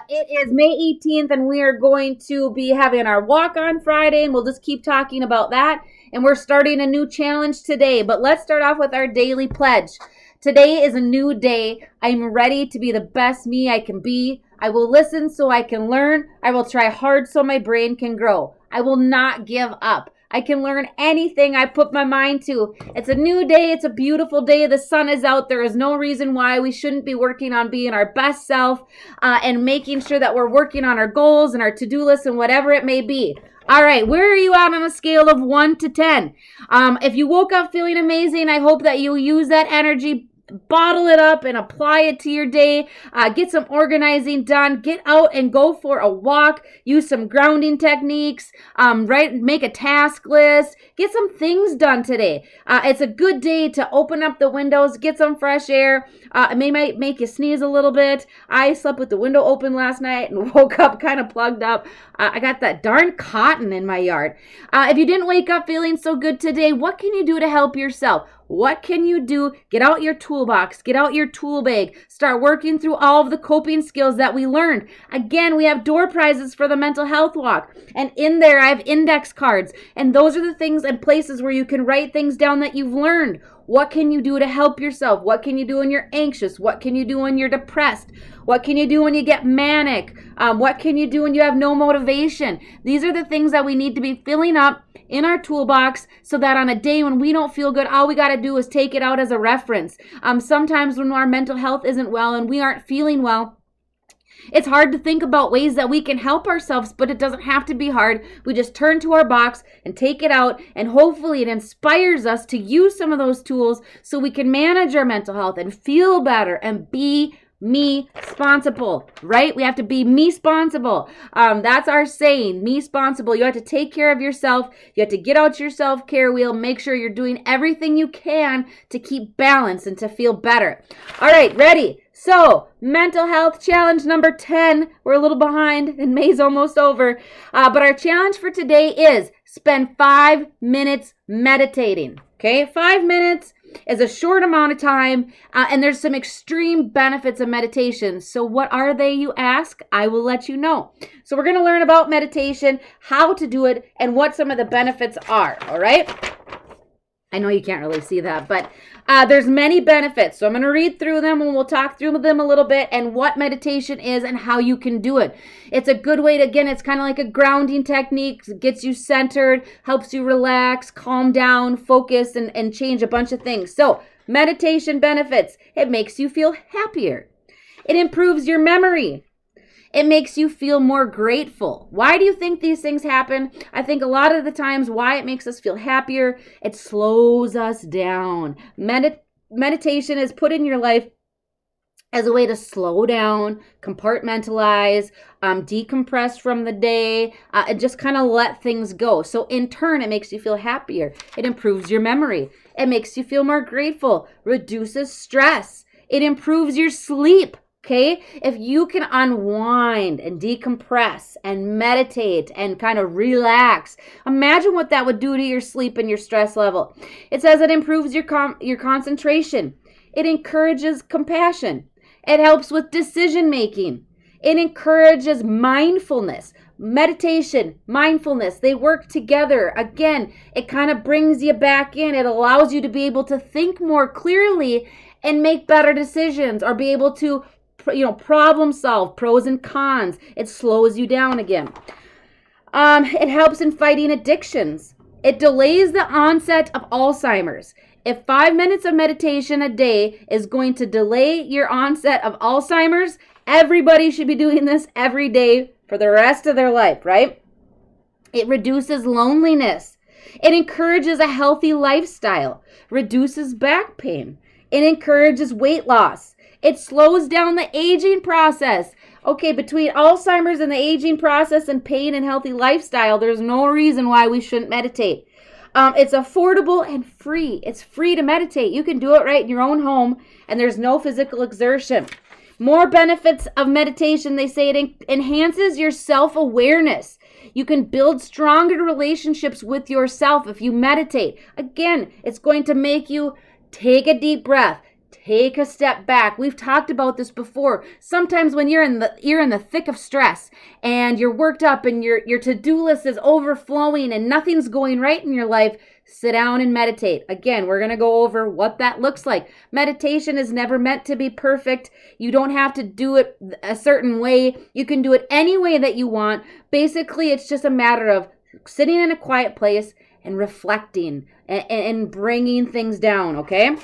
It is May 18th, and we are going to be having our walk on Friday, and we'll just keep talking about that. And we're starting a new challenge today, but let's start off with our daily pledge. Today is a new day. I'm ready to be the best me I can be. I will listen so I can learn. I will try hard so my brain can grow. I will not give up. I can learn anything I put my mind to. It's a new day. It's a beautiful day. The sun is out. There is no reason why we shouldn't be working on being our best self and making sure that we're working on our goals and our to-do list and whatever it may be. All right, where are you at on a scale of 1 to 10? If you woke up feeling amazing, I hope that you use that energy, bottle it up and apply it to your day. Get some organizing done. Get out and go for a walk. Use some grounding techniques. Make a task list. Get some things done today. It's a good day to open up the windows, get some fresh air. It might make you sneeze a little bit. I slept with the window open last night and woke up kind of plugged up. I got that darn cotton in my yard. If you didn't wake up feeling so good today, what can you do to help yourself? What can you do? Get out your toolbox. Get out your tool bag. Start working through all of the coping skills that we learned. Again, we have door prizes for the mental health walk. And in there, I have index cards. And those are the things and places where you can write things down that you've learned. What can you do to help yourself? What can you do when you're anxious? What can you do when you're depressed? What can you do when you get manic? What can you do when you have no motivation? These are the things that we need to be filling up in our toolbox so that on a day when we don't feel good, all we got to do is take it out as a reference. Sometimes when our mental health isn't well and we aren't feeling well, it's hard to think about ways that we can help ourselves, but it doesn't have to be hard. We just turn to our box and take it out, and hopefully it inspires us to use some of those tools so we can manage our mental health and feel better and be me-sponsible, right? We have to be me-sponsible. That's our saying, me-sponsible. You have to take care of yourself. You have to get out your self-care wheel. Make sure you're doing everything you can to keep balance and to feel better. All right, ready? So, mental health challenge number 10. We're a little behind and May's almost over. But our challenge for today is spend 5 minutes meditating. Okay, 5 minutes is a short amount of time, and there's some extreme benefits of meditation. So what are they, you ask? I will let you know. So we're going to learn about meditation, how to do it, and what some of the benefits are, all right? I know you can't really see that, but there's many benefits. So I'm going to read through them and we'll talk through them a little bit and what meditation is and how you can do it. It's a good way to, again, it's kind of like a grounding technique. It gets you centered, helps you relax, calm down, focus, and change a bunch of things. So meditation benefits. It makes you feel happier. It improves your memory. It makes you feel more grateful. Why do you think these things happen? I think a lot of the times why it makes us feel happier, it slows us down. Meditation is put in your life as a way to slow down, compartmentalize, decompress from the day, and just kind of let things go. So in turn, it makes you feel happier. It improves your memory. It makes you feel more grateful, reduces stress. It improves your sleep. Okay, if you can unwind and decompress and meditate and kind of relax, imagine what that would do to your sleep and your stress level. It says it improves your concentration. It encourages compassion. It helps with decision making. It encourages mindfulness. Meditation, mindfulness, they work together. Again, it kind of brings you back in. It allows you to be able to think more clearly and make better decisions or be able to problem solve, pros and cons. It slows you down again. It helps in fighting addictions. It delays the onset of Alzheimer's. If 5 minutes of meditation a day is going to delay your onset of Alzheimer's, everybody should be doing this every day for the rest of their life, right? It reduces loneliness. It encourages a healthy lifestyle, reduces back pain. It encourages weight loss. It slows down the aging process. Okay, between Alzheimer's and the aging process and pain and healthy lifestyle, there's no reason why we shouldn't meditate. It's affordable and free. It's free to meditate. You can do it right in your own home, and there's no physical exertion. More benefits of meditation, they say it enhances your self-awareness. You can build stronger relationships with yourself if you meditate. Again, it's going to make you take a deep breath. Take a step back. We've talked about this before. Sometimes when you're in the thick of stress and you're worked up and your to-do list is overflowing and nothing's going right in your life, sit down and meditate. Again, we're going to go over what that looks like. Meditation is never meant to be perfect. You don't have to do it a certain way. You can do it any way that you want. Basically, it's just a matter of sitting in a quiet place and reflecting and bringing things down, okay?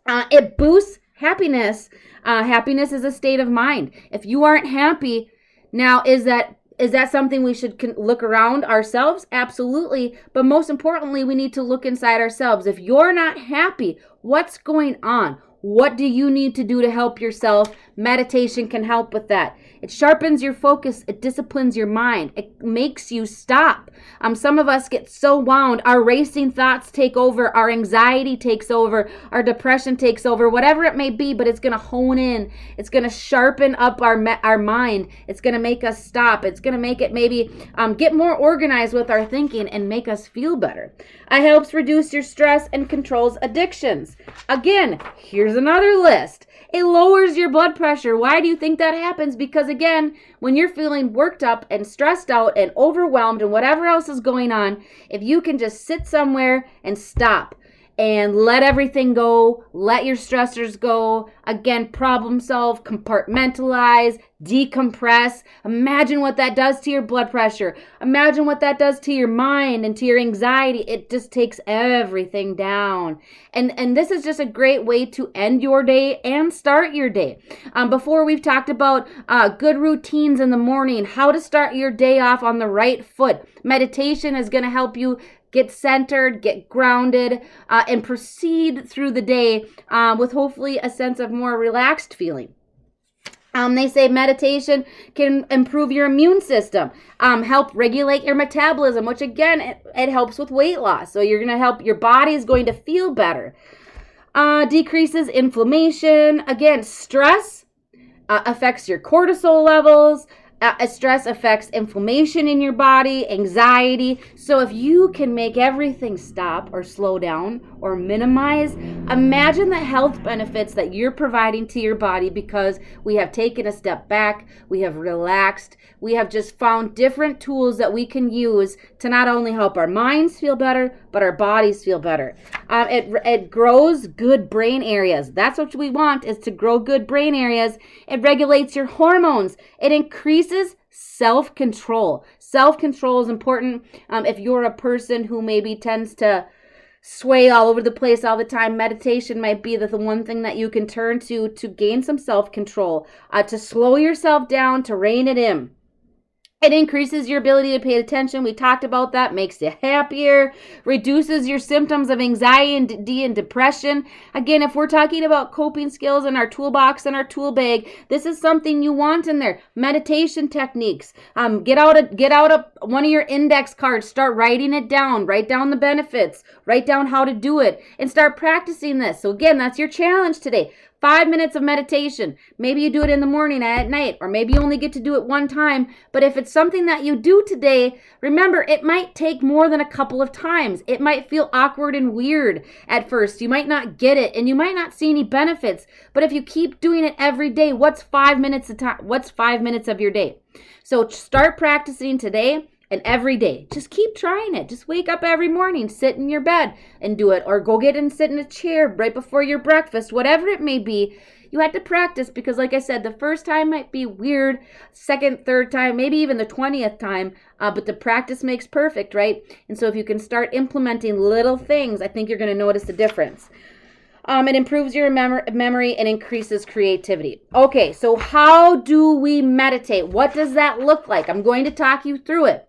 It boosts happiness. Happiness is a state of mind. If you aren't happy, now is that something we should look around ourselves? Absolutely. But most importantly, we need to look inside ourselves. If you're not happy, what's going on? What do you need to do to help yourself? Meditation can help with that. It sharpens your focus. It disciplines your mind. It makes you stop. Some of us get so wound. Our racing thoughts take over. Our anxiety takes over. Our depression takes over. Whatever it may be, but it's going to hone in. It's going to sharpen up our mind. It's going to make us stop. It's going to make it maybe get more organized with our thinking and make us feel better. It helps reduce your stress and controls addictions. Again, here's another list. It lowers your blood pressure. Why do you think that happens? Because again, when you're feeling worked up and stressed out and overwhelmed and whatever else is going on, if you can just sit somewhere and stop and let everything go, let your stressors go, again, problem solve, compartmentalize, decompress. Imagine what that does to your blood pressure. Imagine what that does to your mind and to your anxiety. It just takes everything down. And this is just a great way to end your day and start your day. Before we've talked about good routines in the morning, how to start your day off on the right foot. Meditation is going to help you get centered, get grounded, and proceed through the day with hopefully a sense of more relaxed feeling. They say meditation can improve your immune system, help regulate your metabolism, which again, it helps with weight loss. So you're going to help, your body is going to feel better. Decreases inflammation. Again, stress affects your cortisol levels. Stress affects inflammation in your body, anxiety. So if you can make everything stop or slow down or minimize, imagine the health benefits that you're providing to your body because we have taken a step back, we have relaxed, we have just found different tools that we can use to not only help our minds feel better, but our bodies feel better. It grows good brain areas. That's what we want, is to grow good brain areas. It regulates your hormones. It increases self-control. Self-control is important. If you're a person who maybe tends to sway all over the place all the time, meditation might be the one thing that you can turn to gain some self-control, to slow yourself down, to rein it in. It increases your ability to pay attention. We talked about that. Makes you happier. Reduces your symptoms of anxiety and depression. Again, if we're talking about coping skills in our toolbox and our tool bag, this is something you want in there. Meditation techniques. Get out one of your index cards. Start writing it down. Write down the benefits. Write down how to do it. And start practicing this. So again, that's your challenge today. 5 minutes of meditation. Maybe you do it in the morning and at night, or maybe you only get to do it one time. But if it's something that you do today, remember, it might take more than a couple of times. It might feel awkward and weird at first. You might not get it, and you might not see any benefits. But if you keep doing it every day, what's 5 minutes of time? What's 5 minutes of your day? So start practicing today. And every day, just keep trying it. Just wake up every morning, sit in your bed and do it, or go get and sit in a chair right before your breakfast, whatever it may be. You had to practice because, like I said, the first time might be weird, second, third time, maybe even the 20th time, but the practice makes perfect, right? And so if you can start implementing little things, I think you're going to notice the difference. It improves your memory and increases creativity. Okay, so how do we meditate? What does that look like? I'm going to talk you through it.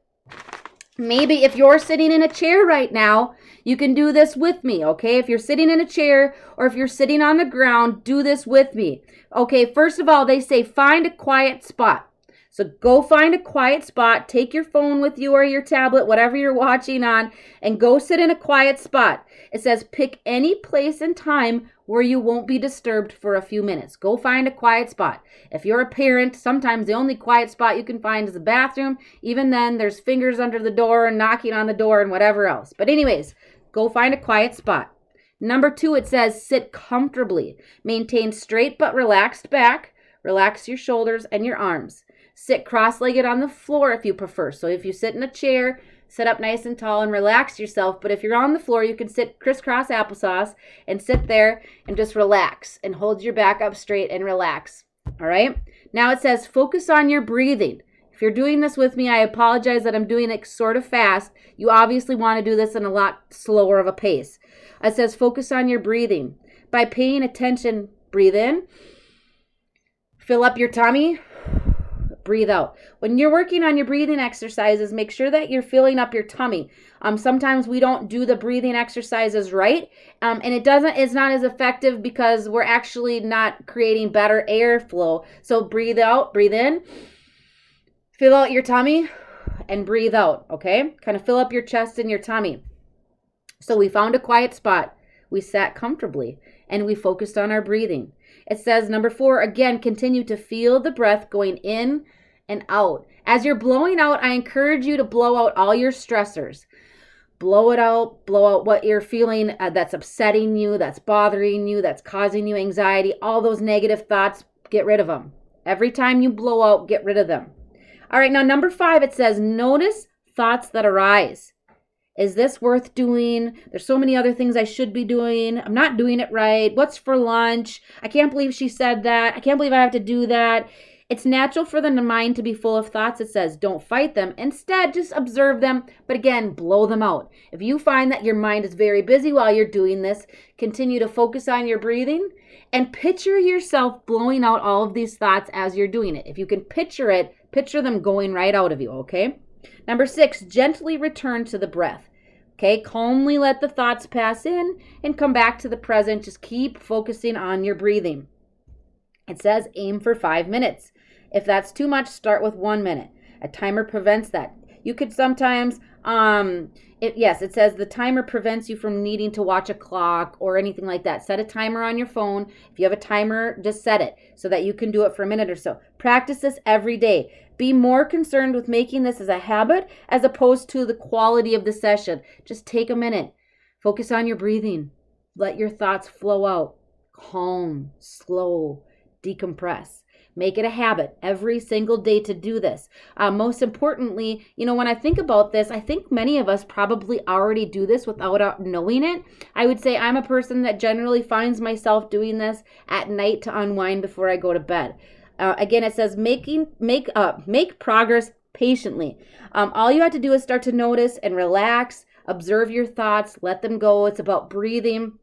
Maybe if you're sitting in a chair right now, you can do this with me, okay? If you're sitting in a chair or if you're sitting on the ground, do this with me. Okay, first of all, they say find a quiet spot. So go find a quiet spot, take your phone with you or your tablet, whatever you're watching on, and go sit in a quiet spot. It says pick any place and time where you won't be disturbed for a few minutes. Go find a quiet spot. If you're a parent, sometimes the only quiet spot you can find is the bathroom. Even then, there's fingers under the door and knocking on the door and whatever else. But anyways, go find a quiet spot. Number 2, it says sit comfortably. Maintain straight but relaxed back. Relax your shoulders and your arms. Sit cross-legged on the floor if you prefer. So if you sit in a chair, sit up nice and tall and relax yourself. But if you're on the floor, you can sit crisscross applesauce and sit there and just relax and hold your back up straight and relax. All right? Now it says focus on your breathing. If you're doing this with me, I apologize that I'm doing it sort of fast. You obviously want to do this in a lot slower of a pace. It says focus on your breathing. By paying attention, breathe in. Fill up your tummy. Breathe out. When you're working on your breathing exercises, make sure that you're filling up your tummy. Sometimes we don't do the breathing exercises right, and it's not as effective because we're actually not creating better airflow. So breathe out, breathe in, fill out your tummy, and breathe out, okay? Kind of fill up your chest and your tummy. So we found a quiet spot. We sat comfortably, and we focused on our breathing. It says, number 4, again, continue to feel the breath going in and out. As you're blowing out, I encourage you to blow out all your stressors. Blow out what you're feeling that's upsetting you, that's bothering you, that's causing you anxiety. All those negative thoughts, get rid of them. Every time you blow out, get rid of them. All right, now number 5, it says, notice thoughts that arise. Is this worth doing? There's so many other things I should be doing. I'm not doing it right. What's for lunch? I can't believe she said that. I can't believe I have to do that. It's natural for the mind to be full of thoughts. It says don't fight them. Instead, just observe them, but again, blow them out. If you find that your mind is very busy while you're doing this, continue to focus on your breathing and picture yourself blowing out all of these thoughts as you're doing it. If you can picture it, picture them going right out of you, okay? Number 6, gently return to the breath. Okay, calmly let the thoughts pass in and come back to the present. Just keep focusing on your breathing. It says aim for 5 minutes. If that's too much, start with 1 minute. A timer prevents that. You could sometimes, it says the timer prevents you from needing to watch a clock or anything like that. Set a timer on your phone. If you have a timer, just set it so that you can do it for a minute or so. Practice this every day. Be more concerned with making this as a habit as opposed to the quality of the session. Just take a minute. Focus on your breathing. Let your thoughts flow out. Calm, slow, decompress. Make it a habit every single day to do this. Most importantly, when I think about this, I think many of us probably already do this without knowing it. I would say I'm a person that generally finds myself doing this at night to unwind before I go to bed. Again, it says make progress patiently. All you have to do is start to notice and relax, observe your thoughts, let them go. It's about breathing.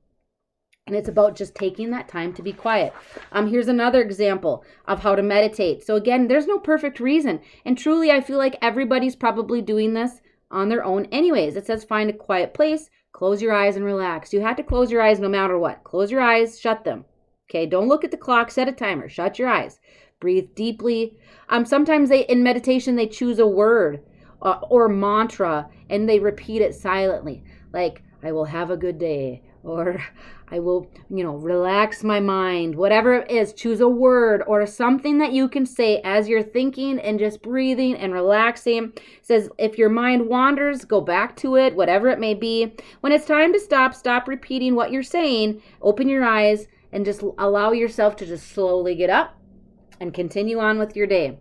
And it's about just taking that time to be quiet. Here's another example of how to meditate. So again, there's no perfect reason. And truly, I feel like everybody's probably doing this on their own anyways. It says find a quiet place, close your eyes and relax. You have to close your eyes no matter what. Close your eyes, shut them. Okay, don't look at the clock, set a timer, shut your eyes. Breathe deeply. Sometimes in meditation, they choose a word or mantra and they repeat it silently. Like, I will have a good day. Or I will, relax my mind. Whatever it is, choose a word or something that you can say as you're thinking and just breathing and relaxing. It says if your mind wanders, go back to it, whatever it may be. When it's time to stop repeating what you're saying. Open your eyes and just allow yourself to just slowly get up and continue on with your day.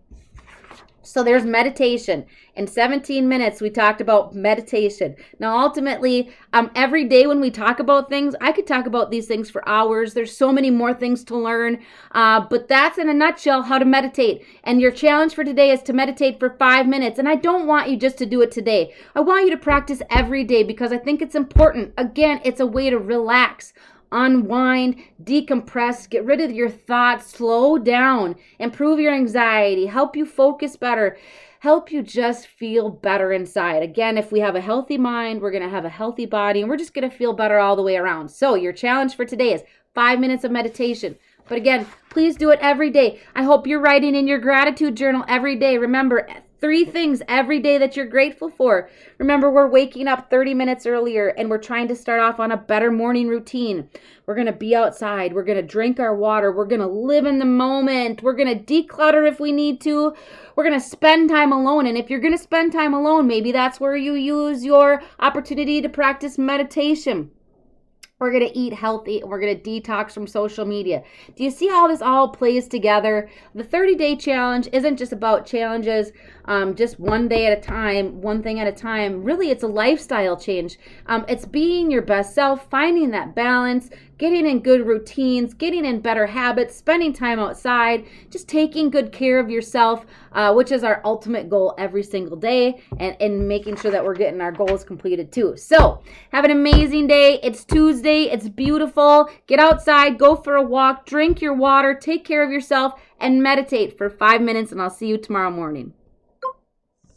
So there's meditation. In 17 minutes, we talked about meditation. Now, ultimately, every day when we talk about things, I could talk about these things for hours. There's so many more things to learn. But that's in a nutshell how to meditate. And your challenge for today is to meditate for 5 minutes. And I don't want you just to do it today. I want you to practice every day because I think it's important. Again, it's a way to relax, unwind, decompress, get rid of your thoughts, slow down, improve your anxiety, help you focus better, help you just feel better inside. Again, if we have a healthy mind, we're going to have a healthy body, and we're just going to feel better all the way around. So your challenge for today is 5 minutes of meditation. But again, please do it every day. I hope you're writing in your gratitude journal every day. Remember, 3 things every day that you're grateful for. Remember, we're waking up 30 minutes earlier and we're trying to start off on a better morning routine. We're going to be outside. We're going to drink our water. We're going to live in the moment. We're going to declutter if we need to. We're going to spend time alone. And if you're going to spend time alone, maybe that's where you use your opportunity to practice meditation. We're going to eat healthy, and we're going to detox from social media. Do you see how this all plays together? The 30-day challenge isn't just about challenges, just one day at a time, one thing at a time. Really, it's a lifestyle change. It's being your best self, finding that balance, getting in good routines, getting in better habits, spending time outside, just taking good care of yourself, which is our ultimate goal every single day, and making sure that we're getting our goals completed too. So have an amazing day. It's Tuesday. It's beautiful. Get outside, go for a walk, drink your water, take care of yourself, and meditate for 5 minutes, and I'll see you tomorrow morning.